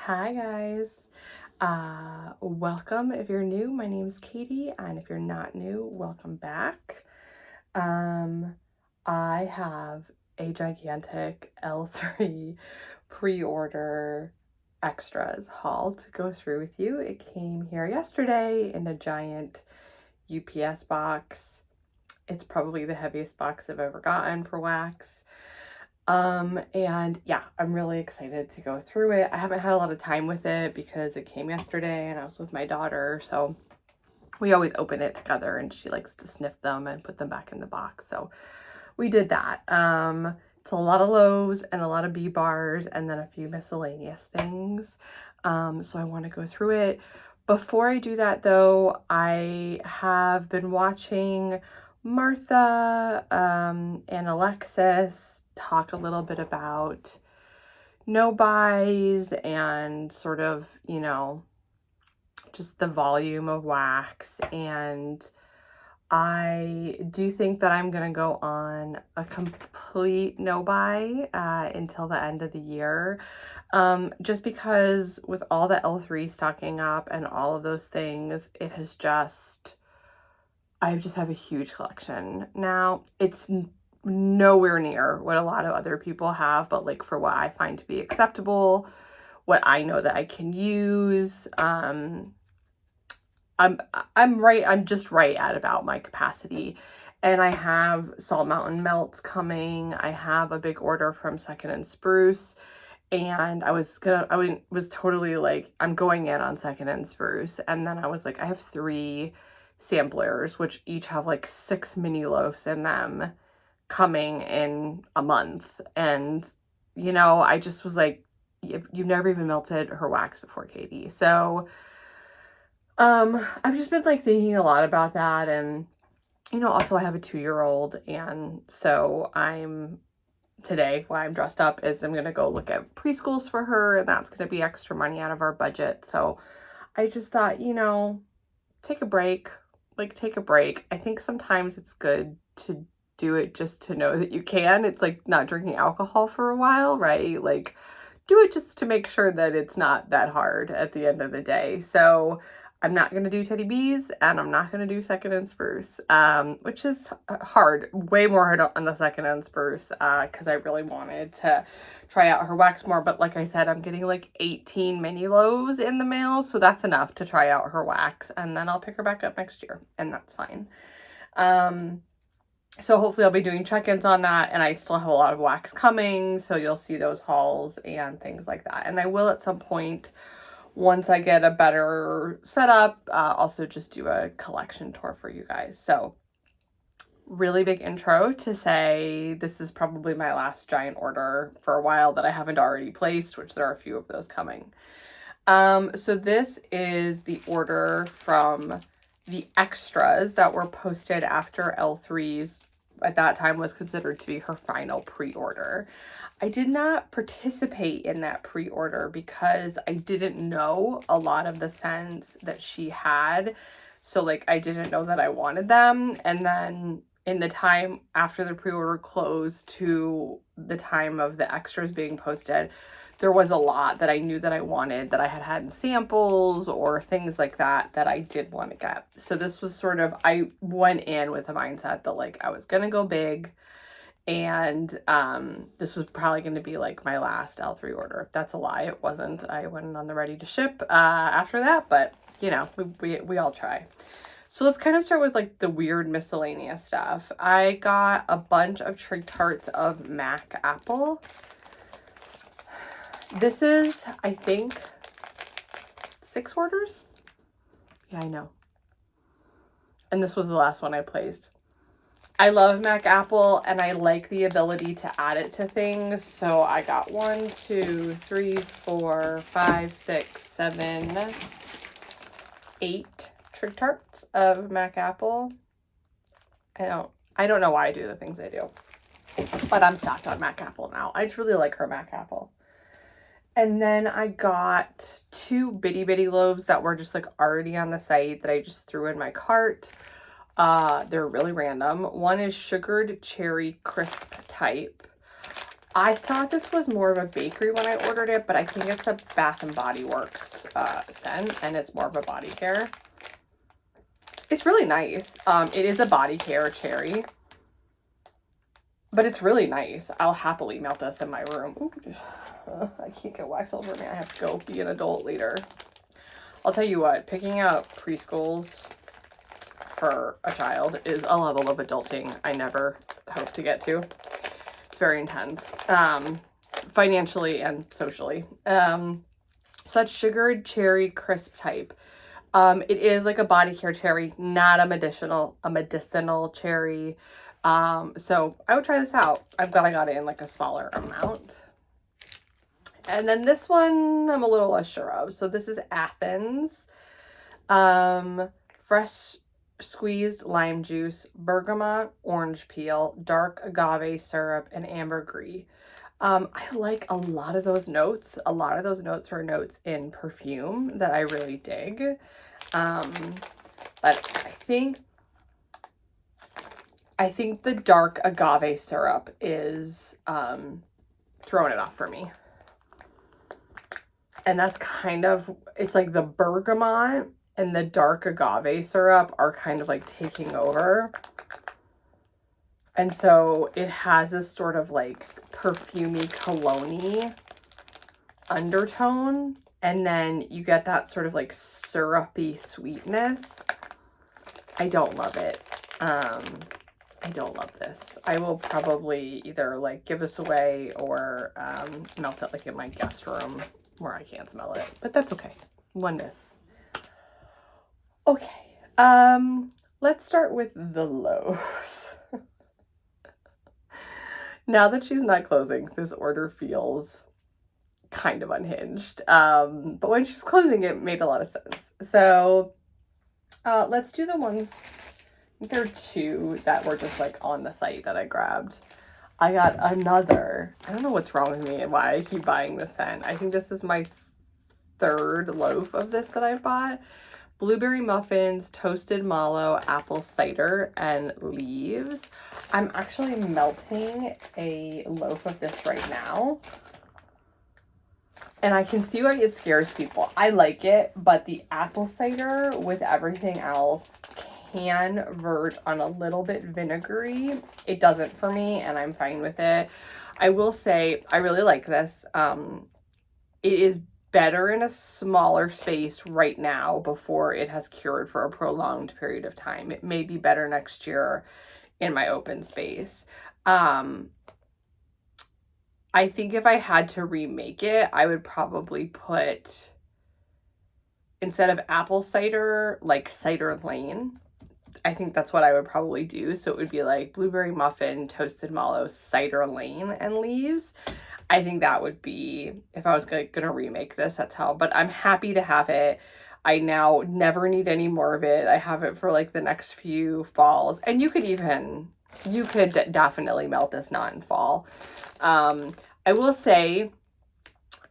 Hi guys. Welcome if you're new. My name is Katie, and if you're not new, welcome back. I have a gigantic L3 pre-order extras haul to go through with you. It came here yesterday in a giant UPS box. It's probably the heaviest box I've ever gotten for wax. And yeah, I'm really excited to go through it. I haven't had a lot of time with it because it came yesterday and I was with my daughter, so we always open it together and she likes to sniff them and put them back in the box. So we did that. It's a lot of loaves and a lot of bee bars and then a few miscellaneous things. So I want to go through it. Before I do that though, I have been watching Martha and Alexis talk a little bit about no buys and sort of, just the volume of wax. And I do think that I'm going to go on a complete no buy until the end of the year. Just because with all the L3 stocking up and all of those things, it has just, I just have a huge collection. Now, it's nowhere near what a lot of other people have, but like for what I find to be acceptable, what I know that I can use. I'm just right at about my capacity. And I have Salt Mountain Melts coming. I have a big order from Second and Spruce. And I was totally like, I'm going in on Second and Spruce. And then I was like, I have 3 samplers, which each have like 6 mini loaves in them, coming in a month. And I just was like, you've never even melted her wax before, Katie. So I've just been like thinking a lot about that. And also I have a 2-year-old, and so today why I'm dressed up is I'm gonna go look at preschools for her, and that's gonna be extra money out of our budget. So I just thought, take a break. I think sometimes it's good to do it just to know that you can. It's like not drinking alcohol for a while, right? Like, do it just to make sure that it's not that hard at the end of the day. So I'm not going to do Teddy Bees, and I'm not going to do Second and Spruce, which is hard, way more hard on the Second and Spruce, because I really wanted to try out her wax more. But like I said, I'm getting like 18 mini loaves in the mail, so that's enough to try out her wax, and then I'll pick her back up next year, and that's fine. So hopefully I'll be doing check-ins on that, and I still have a lot of wax coming, so you'll see those hauls and things like that. And I will at some point, once I get a better setup, also just do a collection tour for you guys. So really big intro to say this is probably my last giant order for a while that I haven't already placed, which there are a few of those coming. So this is the order from the extras that were posted after L3's at that time was considered to be her final pre-order. I did not participate in that pre-order because I didn't know a lot of the scents that she had. So like I didn't know that I wanted them. And then in the time after the pre-order closed to the time of the extras being posted, there was a lot that I knew that I wanted, that I had had in samples or things like that I did want to get. So this was sort of, I went in with a mindset that like I was going to go big, and this was probably going to be like my last L3 order. That's a lie. It wasn't. I went on the ready to ship after that, but we all try. So let's kind of start with like the weird miscellaneous stuff. I got a bunch of Trig Tarts of Mac Apple. This is, I think, 6 orders? Yeah, I know. And this was the last one I placed. I love Mac Apple, and I like the ability to add it to things. So I got 1, 2, 3, 4, 5, 6, 7, 8 Trig Tarts of Mac Apple. I don't know why I do the things I do, but I'm stocked on Mac Apple now. I truly like her Mac Apple. And then I got 2 bitty bitty loaves that were just like already on the site that I just threw in my cart. They're really random. One is sugared cherry crisp type. I thought this was more of a bakery when I ordered it, but I think it's a Bath and Body Works scent, and it's more of a body care. It's really nice. It is a body care cherry, but it's really nice. I'll happily melt this in my room. Ooh, I can't get wax over me. I have to go be an adult later. I'll tell you what, picking out preschools for a child is a level of adulting I never hope to get to. It's very intense, financially and socially. So that's sugared cherry crisp type. It is like a body care cherry, not a medicinal cherry. So I would try this out. I'm glad I got it in like a smaller amount. And then this one I'm a little less sure of. So this is Athens. Fresh squeezed lime juice, bergamot, orange peel, dark agave syrup, and ambergris. I like a lot of those notes. A lot of those notes are notes in perfume that I really dig. But I think the dark agave syrup is throwing it off for me. And that's kind of, it's like the bergamot and the dark agave syrup are kind of like taking over. And so it has this sort of like perfumey, cologne-y undertone. And then you get that sort of like syrupy sweetness. I don't love it. I don't love this. I will probably either like give this away or melt it like in my guest room where I can't smell it. But that's okay. One miss. Okay. Let's start with the lows. Now that she's not closing, this order feels kind of unhinged. But when she's closing, it made a lot of sense. So let's do the ones. I think there are two that were just like on the site that I grabbed. I got another. I don't know what's wrong with me and why I keep buying this scent. I think this is my third loaf of this that I've bought. Blueberry muffins, toasted mallow, apple cider, and leaves. I'm actually melting a loaf of this right now. And I can see why it scares people. I like it, but the apple cider with everything else can verge on a little bit vinegary. It doesn't for me, and I'm fine with it. I will say I really like this. It is better in a smaller space right now before it has cured for a prolonged period of time. It may be better next year in my open space. I think if I had to remake it, I would probably put, instead of apple cider, like cider lane. I think that's what I would probably do. So it would be like blueberry muffin, toasted mallow, cider lane, and leaves. I think that would be, if I was gonna remake this, that's how. But I'm happy to have it. I now never need any more of it. I have it for like the next few falls. And you could definitely melt this not in fall. I will say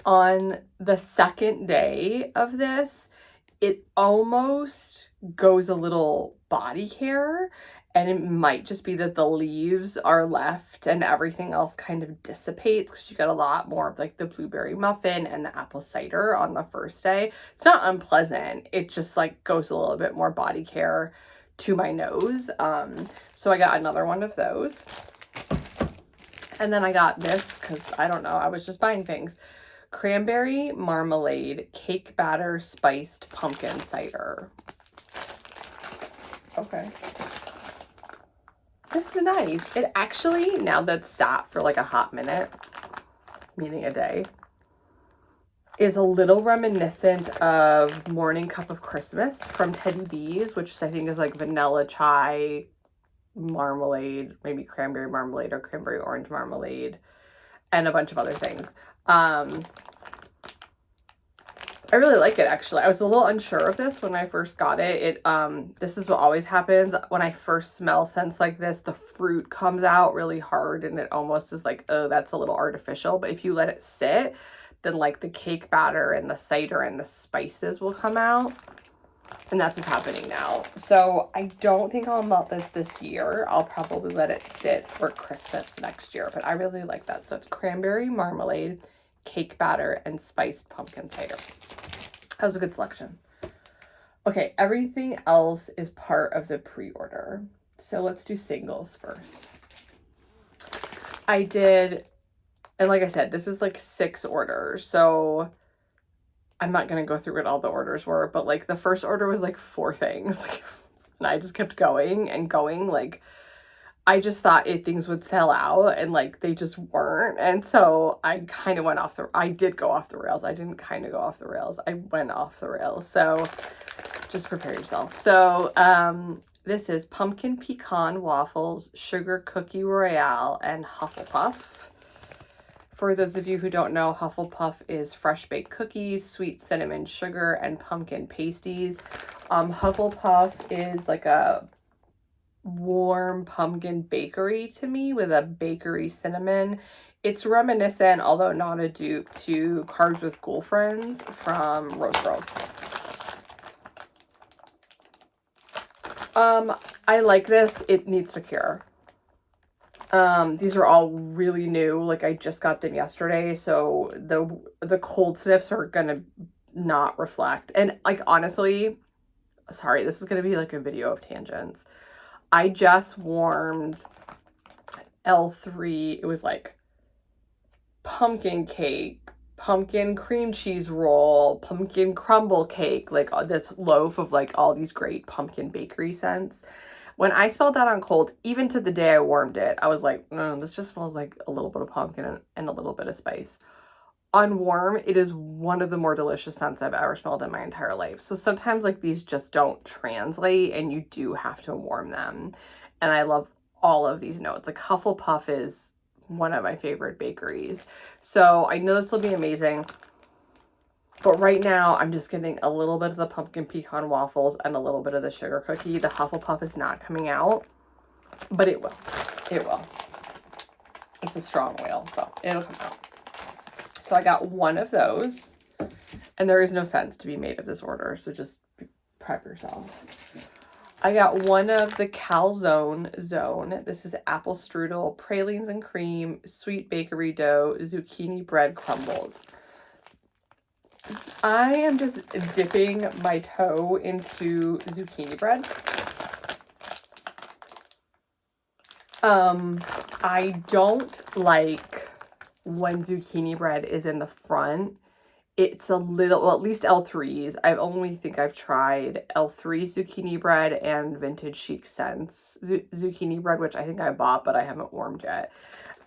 on the second day of this, it almost goes a little body care, and it might just be that the leaves are left and everything else kind of dissipates because you get a lot more of like the blueberry muffin and the apple cider on the first day. It's not unpleasant. It just like goes a little bit more body care to my nose. So I got another one of those. And then I got this because I don't know, I was just buying things. Cranberry marmalade, cake batter, spiced pumpkin cider. Okay. This is nice. It actually, now that it's sat for like a hot minute, meaning a day, is a little reminiscent of Morning Cup of Christmas from Teddy B's, which I think is like vanilla chai marmalade, maybe cranberry marmalade or cranberry orange marmalade, and a bunch of other things. I really like it, actually. I was a little unsure of this when I first got it. This is what always happens when I first smell scents like this. The fruit comes out really hard and it almost is like, oh, that's a little artificial. But if you let it sit, then like the cake batter and the cider and the spices will come out. And that's what's happening now. So I don't think I'll melt this year. I'll probably let it sit for Christmas next year. But I really like that. So it's cranberry marmalade, cake batter, and spiced pumpkin cider. That was a good selection. Okay, everything else is part of the pre-order. So let's do singles first. I did, and like I said, this is like 6 orders. So I'm not going to go through what all the orders were, but like the first order was like 4 things. And I just kept going and going. Like, I just thought things would sell out, and like they just weren't. And so I kind of went off I did go off the rails. I didn't kind of go off the rails. I went off the rails. So just prepare yourself. So this is pumpkin pecan waffles, sugar cookie royale, and Hufflepuff. For those of you who don't know, Hufflepuff is fresh baked cookies, sweet cinnamon sugar, and pumpkin pasties. Hufflepuff is like a warm pumpkin bakery to me with a bakery cinnamon. It's reminiscent, although not a dupe, to Carbs with Ghoul Friends from Rose Girls. I like this. It needs to cure. These are all really new. Like, I just got them yesterday, so the cold sniffs are gonna not reflect. And like, honestly, sorry, this is gonna be like a video of tangents. I just warmed L3. It was like pumpkin cake, pumpkin cream cheese roll, pumpkin crumble cake, like this loaf of like all these great pumpkin bakery scents. When I smelled that on cold, even to the day I warmed it, I was like, no, this just smells like a little bit of pumpkin and a little bit of spice. On warm, it is one of the more delicious scents I've ever smelled in my entire life. So sometimes like these just don't translate, and you do have to warm them. And I love all of these notes. Like, Hufflepuff is one of my favorite bakeries. So I know this will be amazing. But right now, I'm just getting a little bit of the pumpkin pecan waffles and a little bit of the sugar cookie. The Hufflepuff is not coming out, but it will. It will. It's a strong oil, so it'll come out. So I got one of those, and there is no sense to be made of this order, so just prep yourself. I got one of the Calzone Zone. This is apple strudel, pralines and cream, sweet bakery dough, zucchini bread crumbles. I am just dipping my toe into zucchini bread. I don't like when zucchini bread is in the front. It's a little, well, at least L3's. I only think I've tried L3 zucchini bread and Vintage Chic Scents zucchini bread, which I think I bought, but I haven't warmed yet.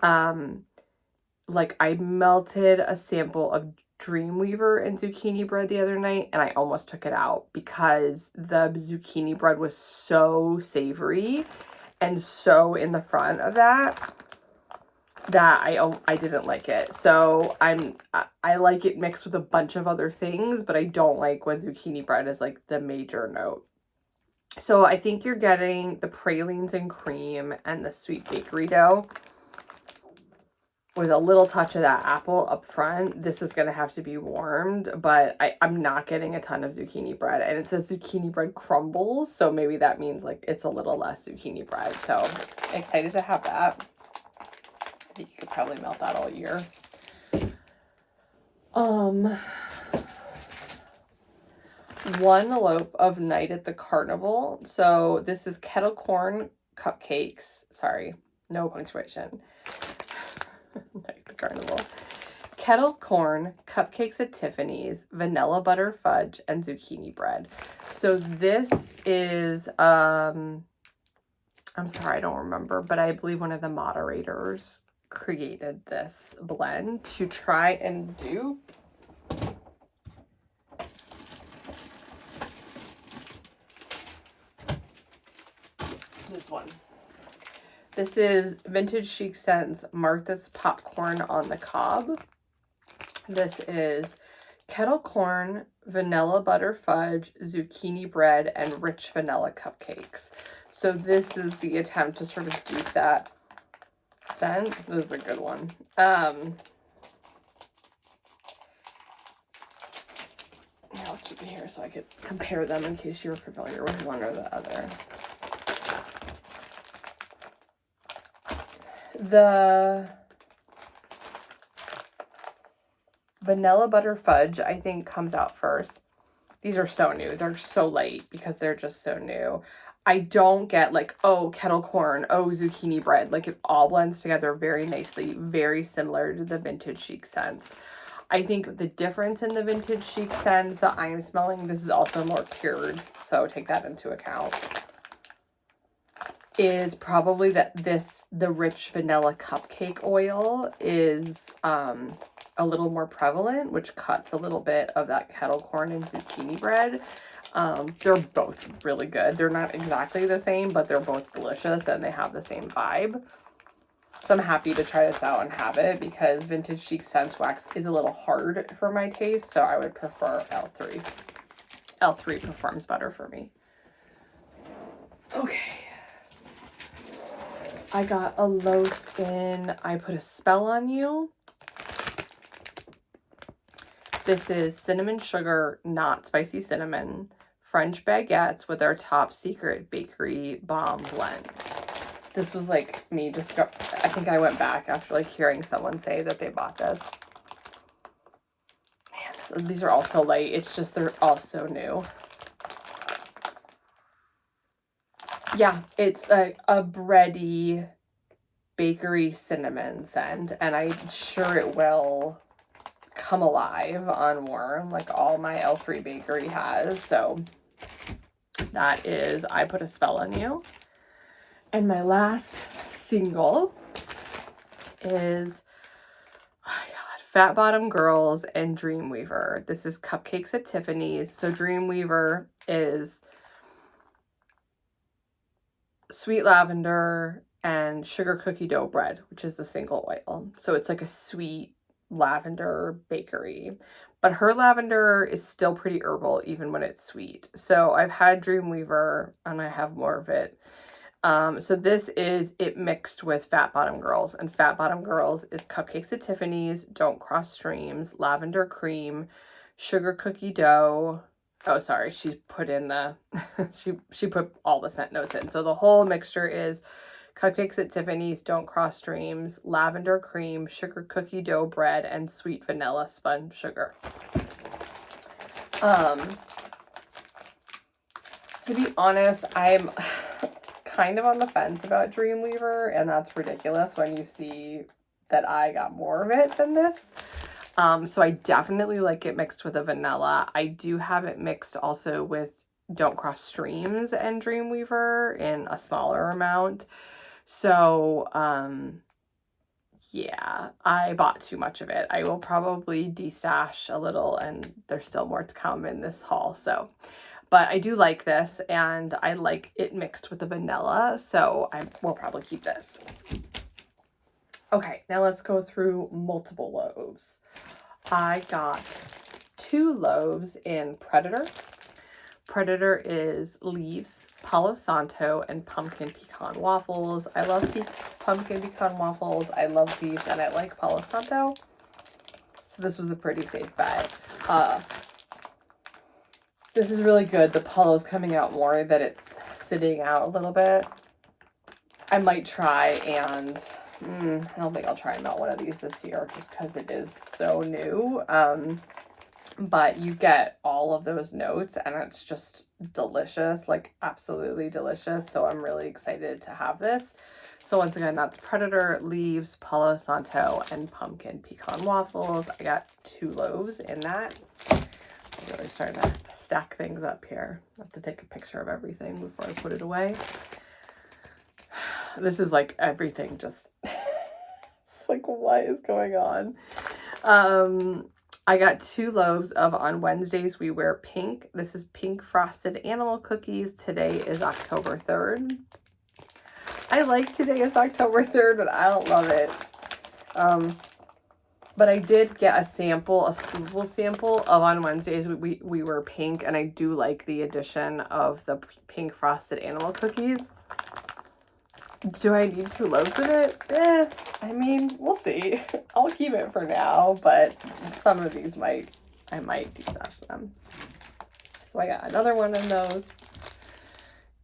Like, I melted a sample of Dreamweaver and zucchini bread the other night, and I almost took it out because the zucchini bread was so savory and so in the front of that I didn't like it. So I like it mixed with a bunch of other things, but I don't like when zucchini bread is like the major note. So I think you're getting the pralines and cream and the sweet bakery dough with a little touch of that apple up front. This is going to have to be warmed, but I'm not getting a ton of zucchini bread. And it says zucchini bread crumbles, so maybe that means like it's a little less zucchini bread. So excited to have that. I think you could probably melt that all year. One loaf of Night at the Carnival. So this is kettle corn cupcakes. Sorry, no punctuation. Night at the Carnival. Kettle corn, cupcakes at Tiffany's, vanilla butter fudge, and zucchini bread. So this is, I'm sorry, I don't remember, but I believe one of the moderators created this blend to try and do. This one. This is Vintage Chic Scents Martha's Popcorn on the Cob. This is kettle corn, vanilla butter fudge, zucchini bread, and rich vanilla cupcakes. So this is the attempt to sort of dupe that scent. This is a good one. I'll keep it here so I could compare them in case you're familiar with one or the other. The vanilla butter fudge, I think, comes out first. These are so new. They're so light because they're just so new. I don't get like, oh, kettle corn, oh, zucchini bread. Like, it all blends together very nicely, very similar to the Vintage Chic scents. I think the difference in the Vintage Chic scents that I am smelling, this is also more cured, so take that into account, is probably that the rich vanilla cupcake oil is a little more prevalent, which cuts a little bit of that kettle corn and zucchini bread. They're both really good. They're not exactly the same, but they're both delicious and they have the same vibe. So I'm happy to try this out and have it because Vintage Chic Scents Wax is a little hard for my taste, so I would prefer L3. L3 performs better for me. Okay. I got a loaf in I Put a Spell on You. This is cinnamon sugar, not spicy cinnamon, French baguettes with our top secret bakery bomb blend. This was like me just I think I went back after like hearing someone say that they bought this. Man, these are all so light. It's just they're all so new. Yeah, it's a bready bakery cinnamon scent, and I'm sure it will come alive on warm like all my L3 bakery has. So that is I Put a Spell on You. And my last single is, oh my God, Fat Bottom Girls and Dreamweaver. This is Cupcakes at Tiffany's. So Dreamweaver is sweet lavender and sugar cookie dough bread, which is the single oil. So it's like a sweet lavender bakery. But her lavender is still pretty herbal even when it's sweet. So I've had Dreamweaver and I have more of it. So this is it mixed with Fat Bottom Girls, and Fat Bottom Girls is Cupcakes at Tiffany's, Don't Cross Streams, Lavender Cream, Sugar Cookie Dough. Oh, sorry, she put in the, she put all the scent notes in. So the whole mixture is Cupcakes at Tiffany's, Don't Cross Streams, Lavender Cream, Sugar Cookie Dough Bread, and Sweet Vanilla Spun Sugar. To be honest, I'm kind of on the fence about Dreamweaver, and that's ridiculous when you see that I got more of it than this. So I definitely like it mixed with a vanilla. I do have it mixed also with Don't Cross Streams and Dreamweaver in a smaller amount. So, yeah, I bought too much of it. I will probably destash a little, and there's still more to come in this haul. So, but I do like this, and I like it mixed with the vanilla, so I will probably keep this. Okay, now let's go through multiple loaves. I got 2 loaves in Predator. Predator is Leaves, Palo Santo, and Pumpkin Pecan Waffles. I love Pumpkin Pecan Waffles. I love these, and I like Palo Santo. So this was a pretty safe bet. This is really good. The Palo's coming out more, that it's sitting out a little bit. I might try and, I don't think I'll try and melt one of these this year just because it is so new. But you get all of those notes and it's just delicious, like absolutely delicious. So I'm really excited to have this. So once again, that's Predator, Leaves, Palo Santo, and Pumpkin Pecan Waffles. I got 2 loaves in that. I'm really starting to stack things up here. I have to take a picture of everything before I put it away. This is like everything just, it's like, what is going on? I got 2 loaves of On Wednesdays We Wear Pink. This is pink frosted animal cookies. Today is October 3rd. I like today is October 3rd, but I don't love it. But I did get a sample, a scoopable sample of On Wednesdays We Wear Pink, and I do like the addition of the pink frosted animal cookies. Do I need 2 loaves of it? I mean, we'll see. I'll keep it for now, but some of these I I might destash them. So I got another one of those.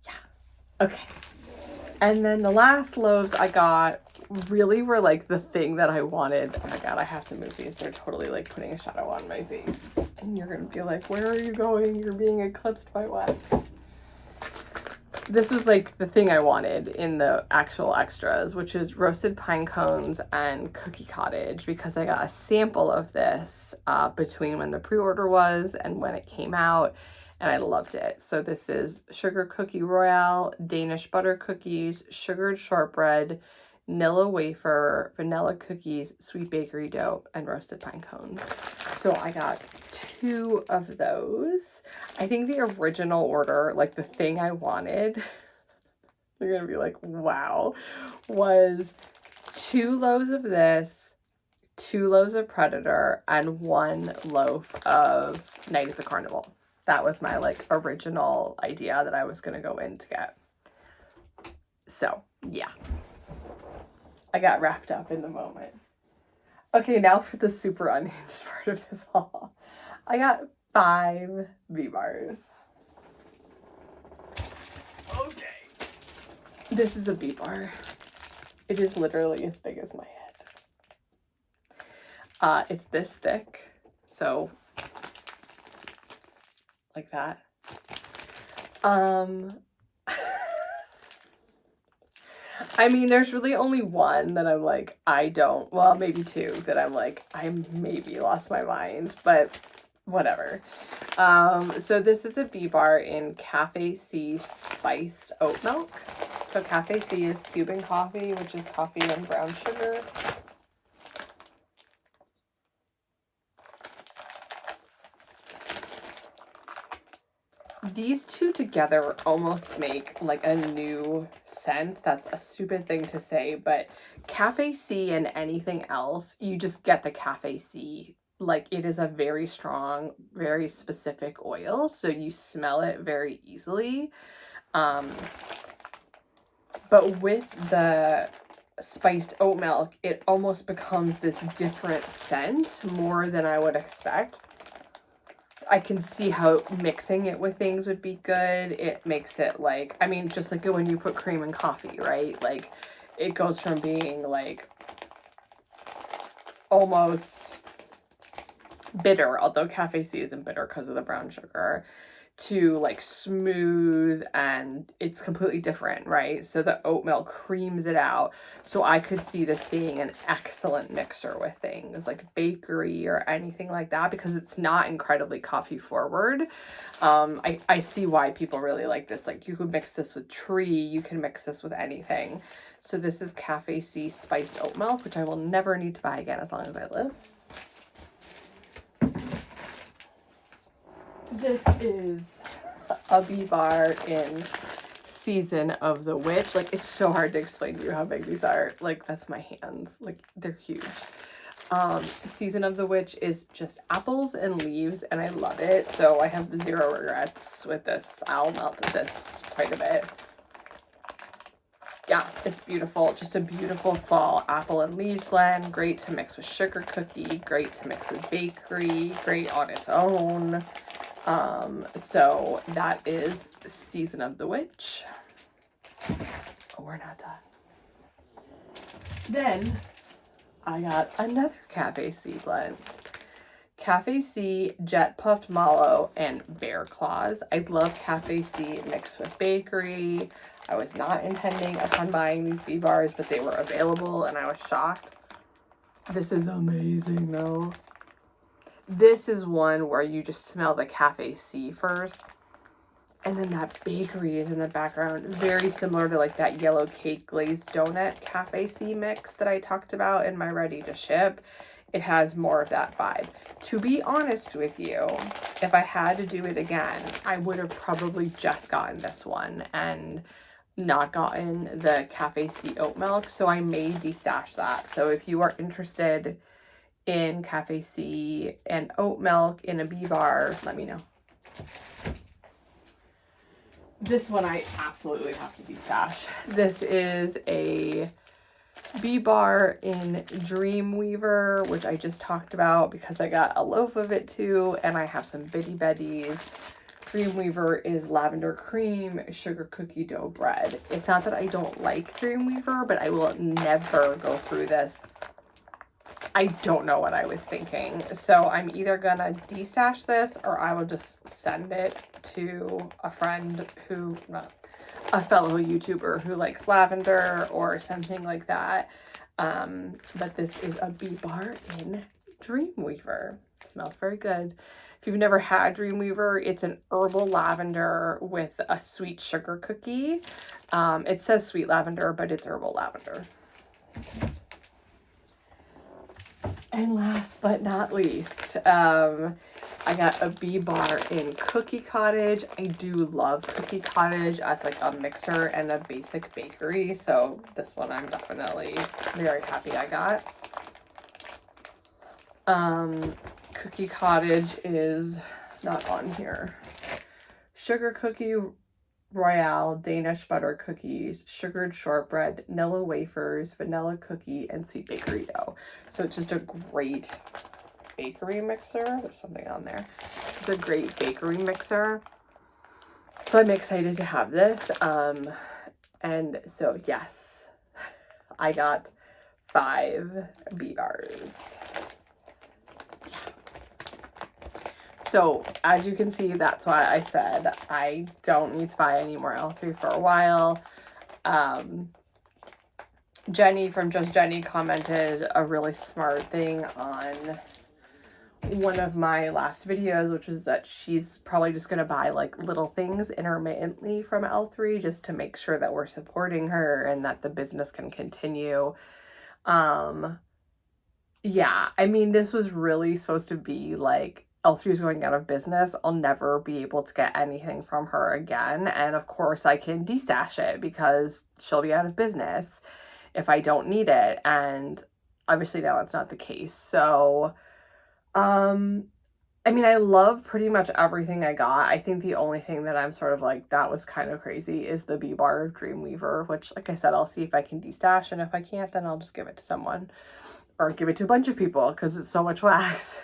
Yeah. Okay. And then the last loaves I got really were like the thing that I wanted. Oh my God, I have to move these. They're totally like putting a shadow on my face. And you're going to be like, where are you going? You're being eclipsed by what? This was like the thing I wanted in the actual extras, which is roasted pine cones and cookie cottage, because I got a sample of this between when the pre-order was and when it came out, and I loved it. So this is sugar cookie royale, Danish butter cookies, sugared shortbread, Nilla wafer, vanilla cookies, sweet bakery dough, and roasted pine cones. So I got 2 of those. I think the original order, like the thing I wanted, you're gonna be like, wow, was 2 loaves of this, 2 loaves of Predator, and 1 loaf of Night at the Carnival. That was my like original idea that I was gonna go in to get. So yeah, I got wrapped up in the moment. Okay, now for the super unhinged part of this haul. I got 5 V-bars. Okay. This is a V-bar. It is literally as big as my head. It's this thick, so like that. I mean, there's really only one that I'm like, well, maybe 2 that I'm like, I maybe lost my mind, but whatever. So this is a V-bar in Cafe C spiced oat milk. So Cafe C is Cuban coffee, which is coffee and brown sugar. These 2 together almost make like a new scent. That's a stupid thing to say, but Cafe C and anything else, you just get the Cafe C. Like, it is a very strong, very specific oil, so you smell it very easily. But with the spiced oat milk, it almost becomes this different scent more than I would expect. I can see how mixing it with things would be good. It makes it like, I mean, just like when you put cream in coffee, right? Like, it goes from being like almost bitter, although Cafe C isn't bitter because of the brown sugar, to like smooth, and it's completely different, right? So the oat milk creams it out. So I could see this being an excellent mixer with things like bakery or anything like that, because it's not incredibly coffee forward. I see why people really like this. Like, you could mix this with Tree, you can mix this with anything. So this is Cafe C spiced oat milk, which I will never need to buy again as long as I live. This is a V-bar in Season of the Witch. Like, it's so hard to explain to you how big these are. Like, that's my hands. Like, they're huge. Season of the Witch is just apples and leaves, and I love it. So I have 0 regrets with this. I'll melt this quite a bit. Yeah, it's beautiful. Just a beautiful fall apple and leaves blend. Great to mix with sugar cookie. Great to mix with bakery. Great on its own. So that is Season of the Witch. Oh, we're not done. Then I got another Cafe C blend. Cafe C Jet Puffed Mallow and Bear Claws. I love Cafe C mixed with bakery. I was not intending upon buying these V-bars, but they were available and I was shocked. This is amazing though. This is one where you just smell the Cafe C first, and then that bakery is in the background. Very similar to like that yellow cake glazed donut Cafe C mix that I talked about in my ready to ship. It has more of that vibe. To be honest with you, if I had to do it again, I would have probably just gotten this one and not gotten the Cafe C oat milk. So I may destash that. So if you are interested in Cafe C and oat milk in a V-bar, let me know. This one I absolutely have to destash. This is a Bee Bar in Dreamweaver, which I just talked about because I got a loaf of it too, and I have some Bitty Betties. Dreamweaver is lavender cream, sugar cookie dough bread. It's not that I don't like Dreamweaver, but I will never go through this. I don't know what I was thinking. So I'm either gonna destash this or I will just send it to a friend who, a fellow YouTuber who likes lavender or something like that. But this is a Bee Bar in Dreamweaver. It smells very good. If you've never had Dreamweaver, it's an herbal lavender with a sweet sugar cookie. It says sweet lavender, but it's herbal lavender. And last but not least, I got a Bee Bar in Cookie Cottage. I do love Cookie Cottage as like a mixer and a basic bakery. So this one I'm definitely very happy I got. Cookie Cottage is not on here. Sugar Cookie Royale, Danish butter cookies, sugared shortbread, Nilla wafers, vanilla cookie, and sweet bakery dough. So it's just a great bakery mixer. There's something on there. It's a great bakery mixer. So I'm excited to have this. And so yes, I got 5 Bee Bars. So as you can see, that's why I said I don't need to buy any more L3 for a while. Jenny from Just Jenny commented a really smart thing on one of my last videos, which is that she's probably just going to buy like little things intermittently from L3 just to make sure that we're supporting her and that the business can continue. Yeah, I mean, this was really supposed to be like, L3 is going out of business. I'll never be able to get anything from her again. And of course I can destash it because she'll be out of business if I don't need it. And obviously now that's not the case. So, I mean, I love pretty much everything I got. I think the only thing that I'm sort of like, that was kind of crazy is the Bee Bar of Dreamweaver, which like I said, I'll see if I can destash. And if I can't, then I'll just give it to someone or give it to a bunch of people because it's so much wax.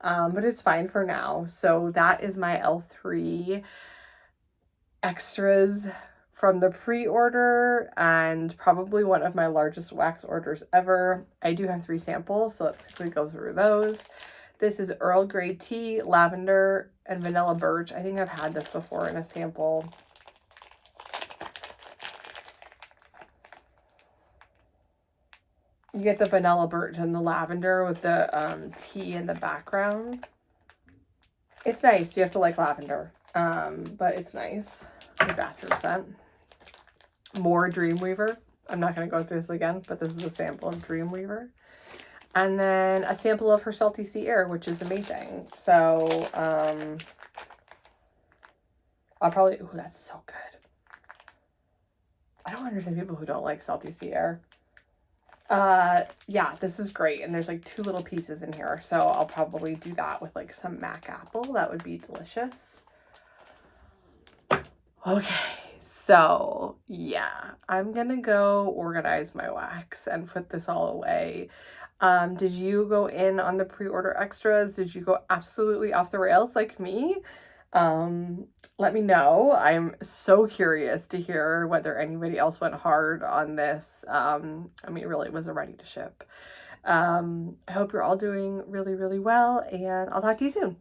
But it's fine for now. So that is my L3 extras from the pre-order and probably one of my largest wax orders ever. I do have 3 samples, so let's quickly go through those. This is Earl Grey Tea, Lavender, and Vanilla Birch. I think I've had this before in a sample. You get the vanilla birch and the lavender with the tea in the background. It's nice. You have to like lavender, but it's nice. The bathroom scent. More Dreamweaver. I'm not going to go through this again, but this is a sample of Dreamweaver. And then a sample of her Salty Sea Air, which is amazing. So, I'll probably... Ooh, that's so good. I don't understand people who don't like Salty Sea Air. Yeah, this is great. And there's like 2 little pieces in here. So I'll probably do that with like some Mac apple. That would be delicious. Okay. So yeah, I'm gonna go organize my wax and put this all away. Did you go in on the pre-order extras? Did you go absolutely off the rails like me? Let me know. I'm so curious to hear whether anybody else went hard on this. I mean, really, it was ready to ship. I hope you're all doing really, really well, and I'll talk to you soon.